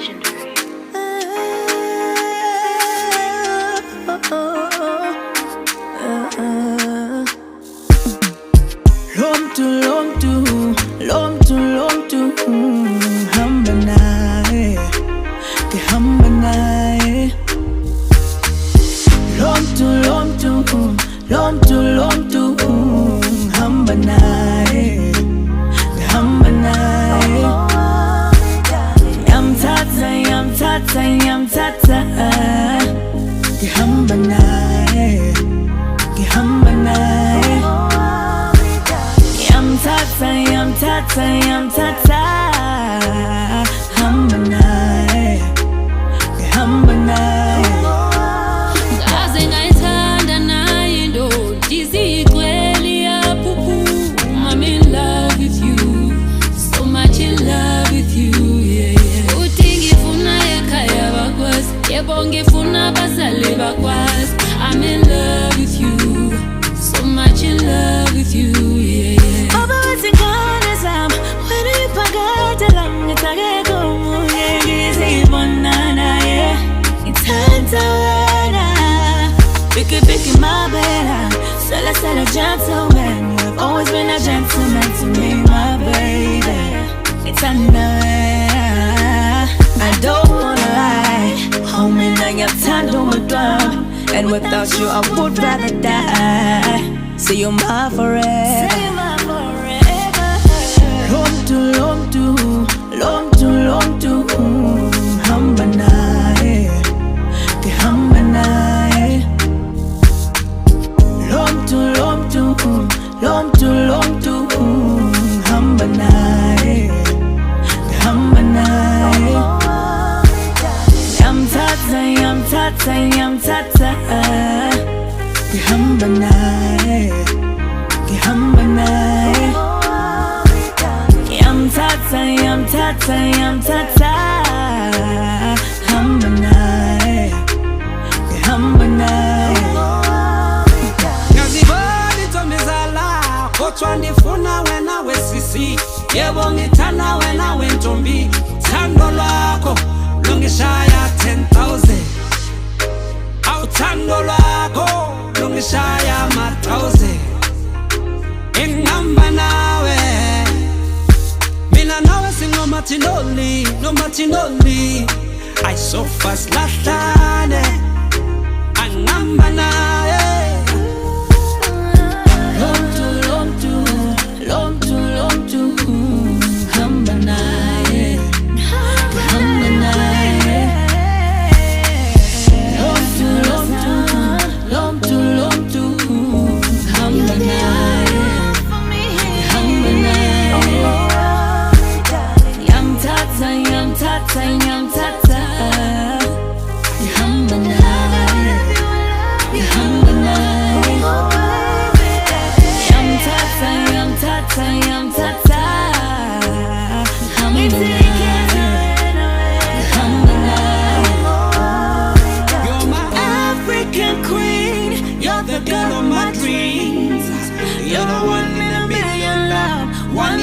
legendary. Hambanaye, ke hambanaye. Hambanaye, ke hambanaye. Yamtata, ke hambanaye, ke hambanaye. Yamtata, hambanaye, ke hambanaye. Ngaze ngayithanda naye indoda izikweli yaphuphu. I'm in love with you, so much in love with you, yeah, yeah. Uthi ngifuna ekhaya bakwazi, yebo ngifuna abazali bakwazi. I'm in love with you, so much in love with you, yeah, yeah. Abazingane zami, wena iphakade lami ngithake kumunye ngizibona naye. Ngithanda wena, biki my better. Sela gentleman, you've always been a gentleman to me, my baby. Ngithanda wena, I don't wanna lie. Homie, nangiyakuthanda umntwana, and without you I would rather die. So you're my forever. Hambanaye, ke hambanaye. Hambanaye, ke hambanaye. Yamtata, ke hambanaye, ke hambanaye. Yamtata, hambanaye, ke hambanaye. Ngazibona intombazana kodwa ndifuna wena wesisi. Yebo ngithanda wena wentombi, uthando lwakho lungishaya 10,000. Awuthando lwakho lungishaya 1,000. Engihamba nawe, mina nawe singomathinoli, nomathinoli. I so fast lahlane, angihamba naye. Hambanaye, hambanaye. Hambanaye, hambanaye. Yamtata, hambanaye, hambanaye. Yamtata, You're my African queen, you're the girl of my dreams. You're the one in a million love, one